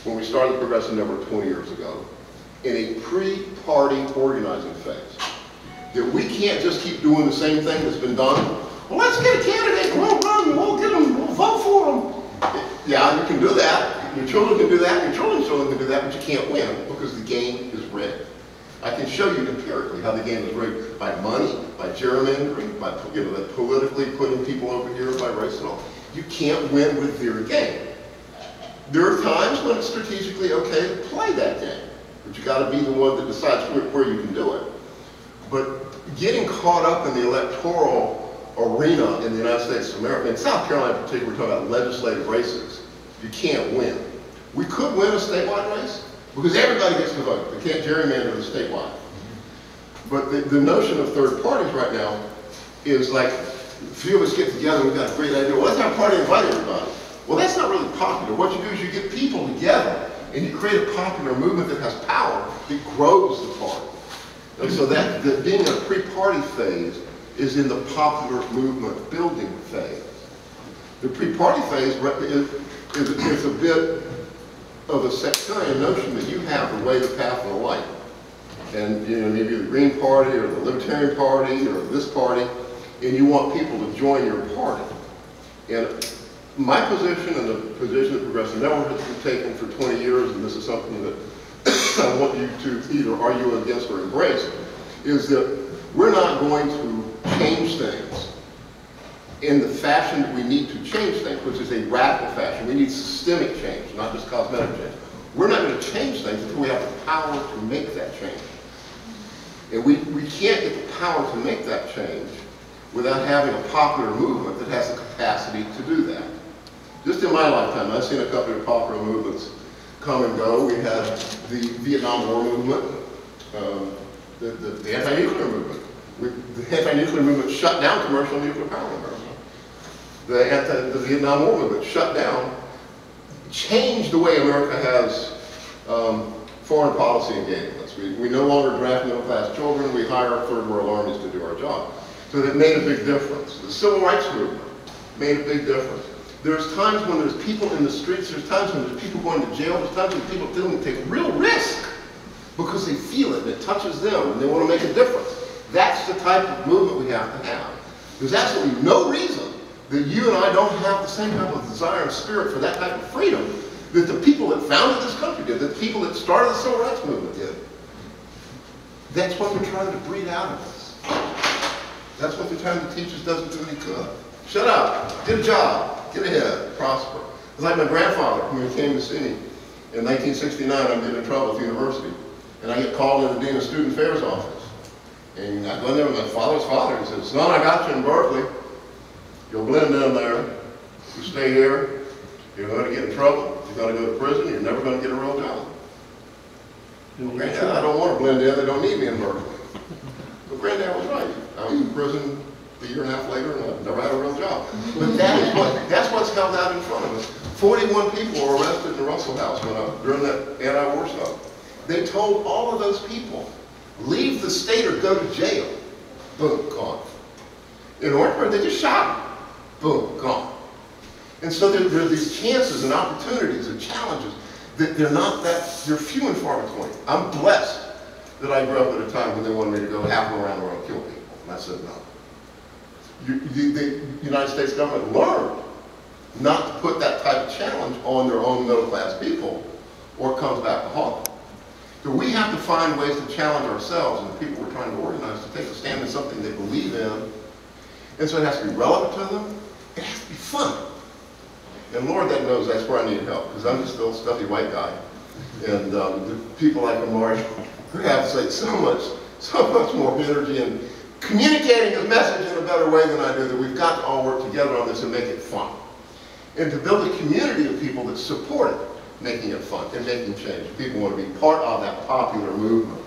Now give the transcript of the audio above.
when we started the Progressive Network 20 years ago, in a pre-party organizing phase. That we can't just keep doing the same thing that's been done. Well, let's get a candidate, and we'll run, and we'll get them, we'll vote for them. Yeah, you can do that. Your children can do that, your children's children can do that, but you can't win because the game is rigged. I can show you empirically how the game is rigged by money, by gerrymandering, by politically putting people over here by race and all. You can't win with their game. There are times when it's strategically okay to play that game, but you got to be the one that decides where you can do it. But getting caught up in the electoral arena in the United States of America, in South Carolina in particular, we're talking about legislative races, you can't win. We could win a statewide race because everybody gets to vote. They can't gerrymander the statewide. But the notion of third parties right now is like, a few of us get together and we've got a great idea. Well, let's have a party and invite everybody. Well, that's not really popular. What you do is you get people together and you create a popular movement that has power that grows the party. And so that being in a pre-party phase is in the popular movement building phase. The pre-party phase is a bit of a sectarian notion that you have the way, the path, and the light. And maybe the Green Party or the Libertarian Party or this party, and you want people to join your party. And my position and the position that Progressive Network has been taking for 20 years, and this is something that I want you to either argue against or embrace, is that we're not going to change things in the fashion that we need to change things, which is a radical fashion. We need systemic change, not just cosmetic change. We're not going to change things until we have the power to make that change. And we can't get the power to make that change without having a popular movement that has the capacity to do that. Just in my lifetime, I've seen a couple of popular movements come and go. We had the Vietnam War movement, the anti-nuclear movement. The anti-nuclear movement shut down commercial nuclear power in America. The Vietnam War movement shut down, changed the way America has foreign policy engagements. We no longer draft middle-class children. We hire third world armies to do our job. So that made a big difference. The civil rights movement made a big difference. There's times when there's people in the streets, there's times when there's people going to jail, there's times when people willing to take real risk because they feel it and it touches them and they want to make a difference. That's the type of movement we have to have. There's absolutely no reason that you and I don't have the same type of desire and spirit for that type of freedom that the people that founded this country did, that the people that started the civil rights movement did. That's what they're trying to breed out of us. That's what they're trying to teach us doesn't do any good. Shut up, get a job, get ahead, prosper. It's like my grandfather, when he came to see me in 1969, I'm getting in trouble at the university. And I get called in the Dean of Student Affairs office. And I go in there with my father's father. He says, son, I got you in Berkeley. You'll blend in there. You stay here. You're going to get in trouble. You're going to go to prison. You're never going to get a real job. Well, Granddad, I don't want to blend in. They don't need me in Berkeley. But Granddad was right. I was in prison a year and a half later, and I never had a real job. But that's what's held out in front of us. 41 people were arrested in the Russell House during that anti-war stuff. They told all of those people, leave the state or go to jail. Boom, gone. In Orangeburg, they just shot them. Boom, gone. And so there are these chances and opportunities and challenges that they're few and far between. I'm blessed that I grew up at a time when they wanted me to go halfway around the world and kill people. And I said no. The United States government learned not to put that type of challenge on their own middle-class people, or it comes back to haunt them. So we have to find ways to challenge ourselves and the people we're trying to organize to take a stand in something they believe in. And so it has to be relevant to them. It has to be fun. And Lord, that knows that's where I need help, because I'm just a little stuffy white guy. And the people like Amari who have so much more energy and communicating his message in a better way than I do, that we've got to all work together on this and make it fun. And to build a community of people that support it, making it fun and making change. People want to be part of that popular movement.